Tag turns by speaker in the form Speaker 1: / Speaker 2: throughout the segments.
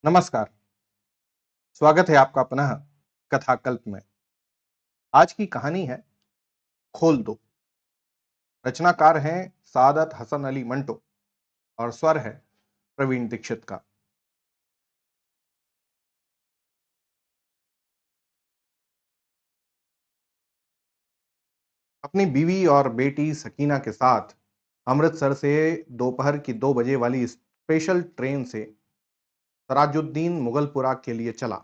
Speaker 1: नमस्कार। स्वागत है आपका पुनः कथाकल्प में। आज की कहानी है खोल दो। रचनाकार हैं सादत हसन अली मंटो और स्वर है प्रवीण दीक्षित का। अपनी बीवी और बेटी सकीना के साथ अमृतसर से दोपहर की 2 बजे वाली स्पेशल ट्रेन से सराजुद्दीन मुगलपुरा के लिए चला।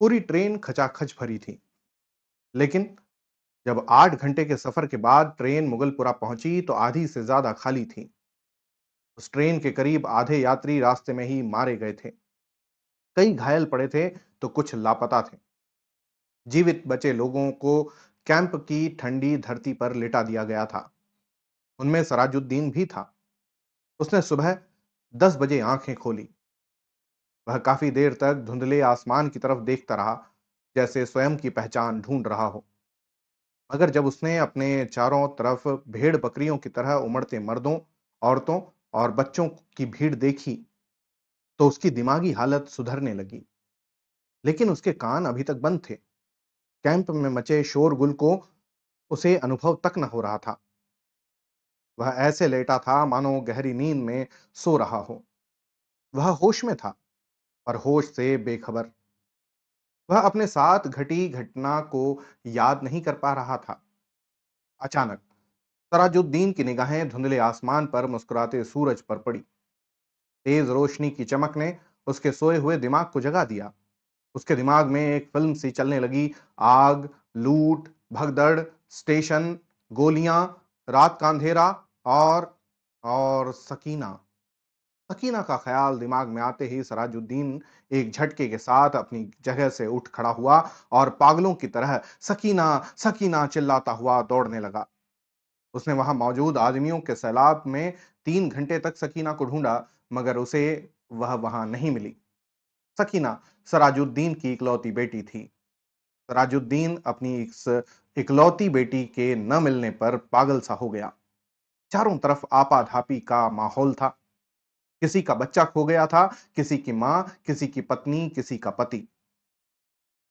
Speaker 1: पूरी ट्रेन खचाखच भरी थी, लेकिन जब 8 घंटे के सफर के बाद ट्रेन मुगलपुरा पहुंची तो आधी से ज्यादा खाली थी। उस ट्रेन के करीब आधे यात्री रास्ते में ही मारे गए थे। कई घायल पड़े थे तो कुछ लापता थे। जीवित बचे लोगों को कैंप की ठंडी धरती पर लिटा दिया गया था। उनमें सराजुद्दीन भी था। उसने सुबह 10 बजे आंखें खोली। वह काफी देर तक धुंधले आसमान की तरफ देखता रहा, जैसे स्वयं की पहचान ढूंढ रहा हो। मगर जब उसने अपने चारों तरफ भेड़ बकरियों की तरह उमड़ते मर्दों, औरतों और बच्चों की भीड़ देखी तो उसकी दिमागी हालत सुधरने लगी। लेकिन उसके कान अभी तक बंद थे। कैंप में मचे शोरगुल को उसे अनुभव तक न हो रहा था। वह ऐसे लेटा था मानो गहरी नींद में सो रहा हो। वह होश में था, पर होश से बेखबर। वह अपने साथ घटी घटना को याद नहीं कर पा रहा था। अचानक सराजुद्दीन की निगाहें धुंधले आसमान पर मुस्कुराते सूरज पर पड़ी। तेज रोशनी की चमक ने उसके सोए हुए दिमाग को जगा दिया। उसके दिमाग में एक फिल्म सी चलने लगी। आग, लूट, भगदड़, स्टेशन, गोलियां, रात का अंधेरा और सकीना। सकीना का ख्याल दिमाग में आते ही सराजुद्दीन एक झटके के साथ अपनी जगह से उठ खड़ा हुआ और पागलों की तरह सकीना सकीना चिल्लाता हुआ दौड़ने लगा। उसने वहां मौजूद आदमियों के सैलाब में 3 घंटे तक सकीना को ढूंढा, मगर उसे वह वहां नहीं मिली। सकीना सराजुद्दीन की इकलौती बेटी थी। सराजुद्दीन अपनी इस इकलौती बेटी के न मिलने पर पागल सा हो गया। चारों तरफ आपाधापी का माहौल था। किसी का बच्चा खो गया था, किसी की मां, किसी की पत्नी, किसी का पति।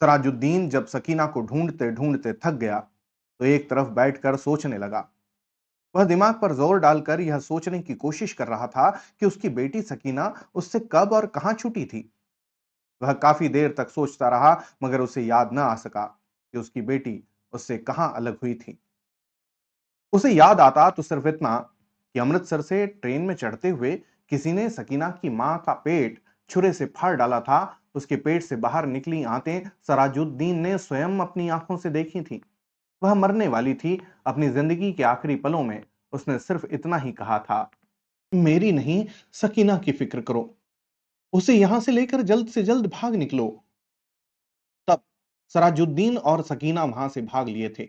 Speaker 1: सराजुद्दीन जब सकीना को ढूंढते ढूंढते थक गया तो एक तरफ बैठकर सोचने लगा। वह दिमाग पर जोर डालकर यह सोचने की कोशिश कर रहा था कि उसकी बेटी सकीना उससे कब और कहां छूटी थी। वह काफी देर तक सोचता रहा, मगर उसे याद न आ सका कि उसकी बेटी उससे कहां अलग हुई थी। उसे याद आता तो सिर्फ इतना कि अमृतसर से ट्रेन में चढ़ते हुए किसी ने सकीना की मां का पेट छुरे से फाड़ डाला था। उसके पेट से बाहर निकली आंतें सराजुद्दीन ने स्वयं अपनी आंखों से देखी थी। वह मरने वाली थी। अपनी जिंदगी के आखिरी पलों में उसने सिर्फ इतना ही कहा था, मेरी नहीं, सकीना की फिक्र करो। उसे यहां से लेकर जल्द से जल्द भाग निकलो। तब सराजुद्दीन और सकीना वहां से भाग लिए थे।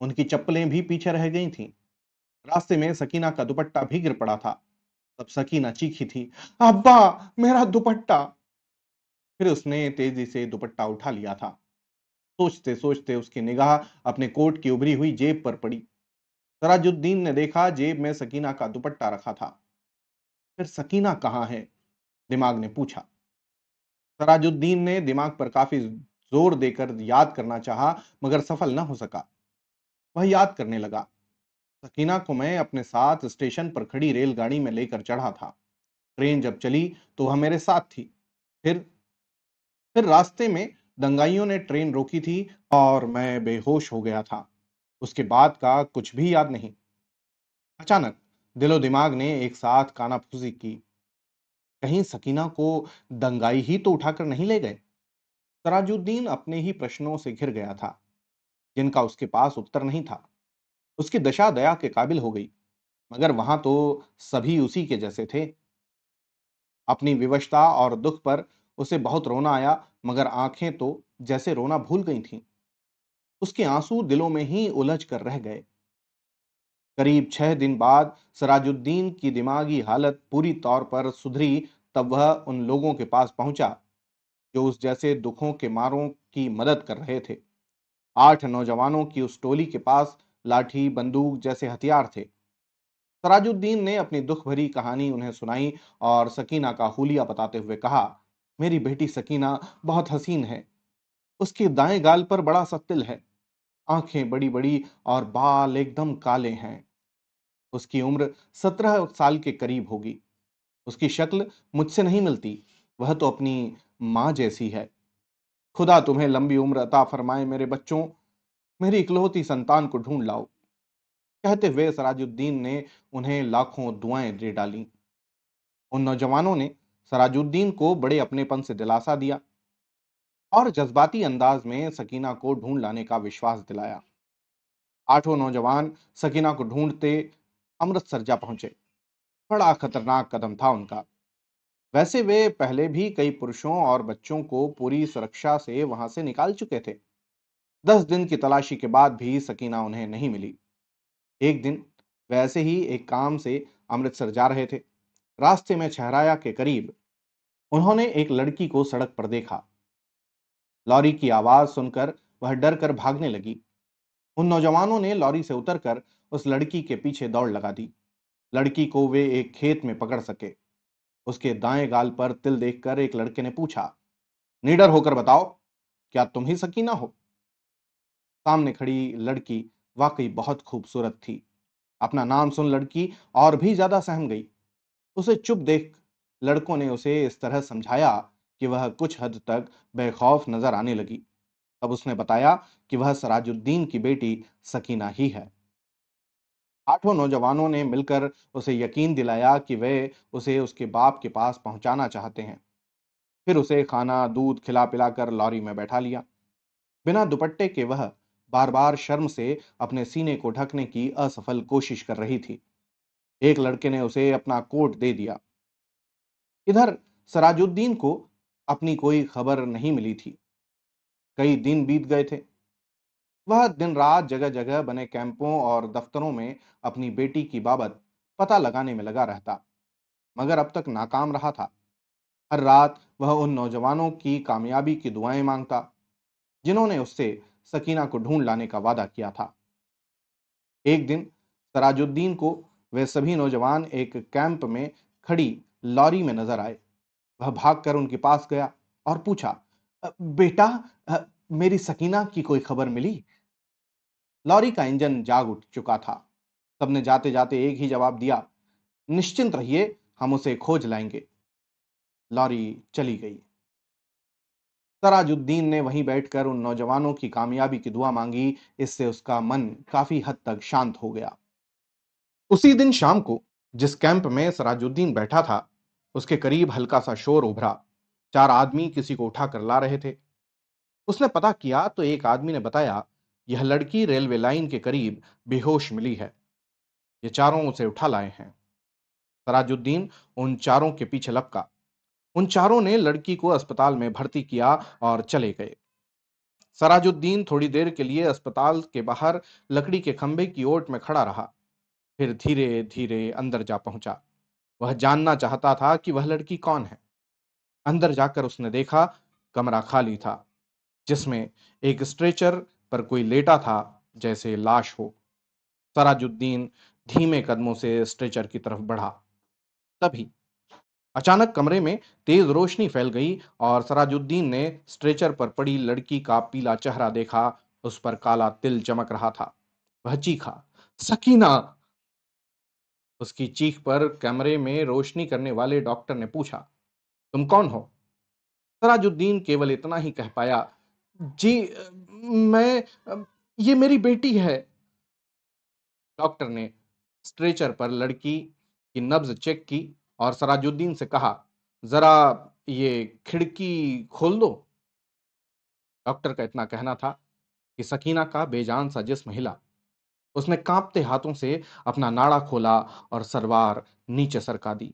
Speaker 1: उनकी चप्पलें भी पीछे रह गई थीं। रास्ते में सकीना का दुपट्टा भी गिर पड़ा था। तब सकीना चीखी थी, अब्बा, मेरा दुपट्टा। फिर उसने तेजी से दुपट्टा उठा लिया था। सोचते सोचते उसकी निगाह अपने कोट की उभरी हुई जेब पर पड़ी। सराजुद्दीन ने देखा जेब में सकीना का दुपट्टा रखा था। फिर सकीना कहाँ है? दिमाग ने पूछा। सराजुद्दीन ने दिमाग पर काफी जोर देकर याद करना चाहा, मगर सफल न हो सका। वह याद करने लगा, सकीना को मैं अपने साथ स्टेशन पर खड़ी रेलगाड़ी में लेकर चढ़ा था। ट्रेन जब चली तो वह मेरे साथ थी। फिर फिर रास्ते में दंगाइयों ने ट्रेन रोकी थी और मैं बेहोश हो गया था। उसके बाद का कुछ भी याद नहीं। अचानक दिलो दिमाग ने एक साथ कानाफूसी की। कहीं सकीना को दंगाई ही तो उठाकर नहीं ले गए? सराजुद्दीन अपने ही प्रश्नों से घिर गया था, जिनका उसके पास उत्तर नहीं था। उसकी दशा दया के काबिल हो गई, मगर वहां तो सभी उसी के जैसे थे। अपनी विवशता और दुख पर उसे बहुत रोना आया, मगर आंखें तो जैसे रोना भूल गई थीं। उसके आंसू दिलों में ही उलझ कर रह गए। करीब 6 दिन बाद सराजुद्दीन की दिमागी हालत पूरी तौर पर सुधरी। तब वह उन लोगों के पास पहुंचा जो उस जैसे दुखों के मारों की मदद कर रहे थे। 8 नौजवानों की उस टोली के पास लाठी, बंदूक जैसे हथियार थे। सराजुद्दीन ने अपनी दुख भरी कहानी उन्हें सुनाई और सकीना का हुलिया बताते हुए कहा, मेरी बेटी सकीना बहुत हसीन है। उसके दाएं गाल पर बड़ा सा तिल है, आंखें बड़ी बड़ी और बाल एकदम काले हैं। उसकी उम्र 17 साल के करीब होगी। उसकी शक्ल मुझसे नहीं मिलती। वह तो अपनी माँ जैसी है। खुदा तुम्हें लंबी उम्र अता फरमाए मेरे बच्चों। मेरी इकलौती संतान को ढूंढ लाओ। कहते हुए सराजुद्दीन ने उन्हें लाखों दुआएं दे डाली। उन नौजवानों ने सराजुद्दीन को बड़े अपनेपन से दिलासा दिया और जज्बाती अंदाज में सकीना को ढूंढ लाने का विश्वास दिलाया। आठों नौजवान सकीना को ढूंढते अमृतसर जा पहुंचे। बड़ा खतरनाक कदम था उनका। वैसे वे पहले भी कई पुरुषों और बच्चों को पूरी सुरक्षा से वहां से निकाल चुके थे। 10 दिन की तलाशी के बाद भी सकीना उन्हें नहीं मिली। एक दिन वैसे ही एक काम से अमृतसर जा रहे थे। रास्ते में छहराया के करीब उन्होंने एक लड़की को सड़क पर देखा। लॉरी की आवाज सुनकर वह डर कर भागने लगी। उन नौजवानों ने लॉरी से उतरकर उस लड़की के पीछे दौड़ लगा दी। लड़की को वे एक खेत में पकड़ सके। उसके दाएं गाल पर तिल देखकर एक लड़के ने पूछा, निडर होकर बताओ, क्या तुम ही सकीना हो? सामने खड़ी लड़की वाकई बहुत खूबसूरत थी। अपना नाम सुन लड़की और भी ज्यादा सहम गई। उसे चुप देख लड़कों ने उसे इस तरह समझाया कि वह कुछ हद तक बेखौफ नजर आने लगी। तब उसने बताया कि वह सराजुद्दीन की बेटी सकीना ही है। आठों नौजवानों ने मिलकर उसे यकीन दिलाया कि वे उसे उसके बाप के पास पहुंचाना चाहते हैं। फिर उसे खाना दूध खिला पिलाकर लॉरी में बैठा लिया। बिना दुपट्टे के वह बार बार शर्म से अपने सीने को ढकने की असफल कोशिश कर रही थी। एक लड़के ने उसे अपना कोट दे दिया। इधर सराजुद्दीन को अपनी कोई खबर नहीं मिली थी। कई दिन बीत गए थे। वह दिन रात जगह जगह बने कैंपों और दफ्तरों में अपनी बेटी की बाबत पता लगाने में लगा रहता, मगर अब तक नाकाम रहा था। हर रात वह उन नौजवानों की कामयाबी की दुआएं मांगता जिन्होंने उससे सकीना को ढूंढ लाने का वादा किया था। एक दिन सराजुद्दीन को वे सभी नौजवान एक कैंप में खड़ी लॉरी में नजर आए। वह भागकर उनके पास गया और पूछा, बेटा, अ, मेरी सकीना की कोई खबर मिली?" लॉरी का इंजन जाग उठ चुका था। सबने जाते जाते एक ही जवाब दिया, निश्चिंत रहिए, हम उसे खोज लाएंगे। लॉरी चली गई। सराजुद्दीन ने वहीं बैठकर उन नौजवानों की कामयाबी की दुआ मांगी। इससे उसका मन काफी हद तक शांत हो गया। उसी दिन शाम को जिस कैंप में सराजुद्दीन बैठा था, उसके करीब हल्का सा शोर उभरा। 4 आदमी किसी को उठाकर ला रहे थे। उसने पता किया तो एक आदमी ने बताया, यह लड़की रेलवे लाइन के करीब बेहोश मिली है। ये चारों उसे उठा लाए हैं। सराजुद्दीन उन चारों के पीछे लपका। उन चारों ने लड़की को अस्पताल में भर्ती किया और चले गए। सराजुद्दीन थोड़ी देर के लिए अस्पताल के बाहर लकड़ी के खंभे की ओट में खड़ा रहा। फिर धीरे धीरे अंदर जा पहुंचा। वह जानना चाहता था कि वह लड़की कौन है। अंदर जाकर उसने देखा, कमरा खाली था, जिसमें एक स्ट्रेचर पर कोई लेटा था, जैसे लाश हो। सराजुद्दीन धीमे कदमों से स्ट्रेचर की तरफ बढ़ा। तभी अचानक कमरे में तेज रोशनी फैल गई और सराजुद्दीन ने स्ट्रेचर पर पड़ी लड़की का पीला चेहरा देखा। उस पर काला तिल चमक रहा था। वह चीखा, सकीना! उसकी चीख पर कमरे में रोशनी करने वाले डॉक्टर ने पूछा, तुम कौन हो? सराजुद्दीन केवल इतना ही कह पाया, जी, मैं, ये मेरी बेटी है। डॉक्टर ने स्ट्रेचर पर लड़की की नब्ज चेक की और सराजुद्दीन से कहा, जरा ये खिड़की खोल दो। डॉक्टर का इतना कहना था कि सकीना का बेजान सा जिस्म हिला। उसने कांपते हाथों से अपना नाड़ा खोला और सलवार नीचे सरका दी।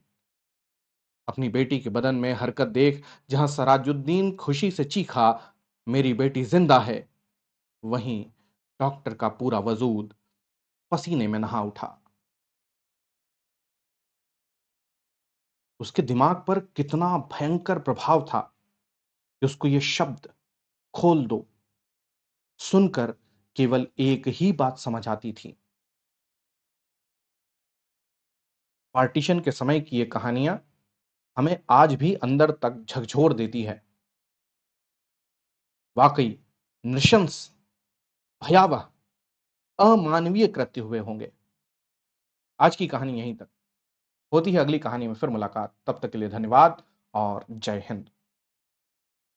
Speaker 1: अपनी बेटी के बदन में हरकत देख जहां सराजुद्दीन खुशी से चीखा, मेरी बेटी जिंदा है, वहीं डॉक्टर का पूरा वजूद पसीने में नहा उठा। उसके दिमाग पर कितना भयंकर प्रभाव था कि उसको ये शब्द खोल दो सुनकर केवल एक ही बात समझ आती थी, पार्टीशन के समय की ये कहानियां हमें आज भी अंदर तक झकझोर देती है। वाकई नृशंस, भयावह, अमानवीय कृत्य हुए होंगे। आज की कहानी यहीं तक। होती है अगली कहानी में फिर मुलाकात। तब तक के लिए धन्यवाद और जय हिंद।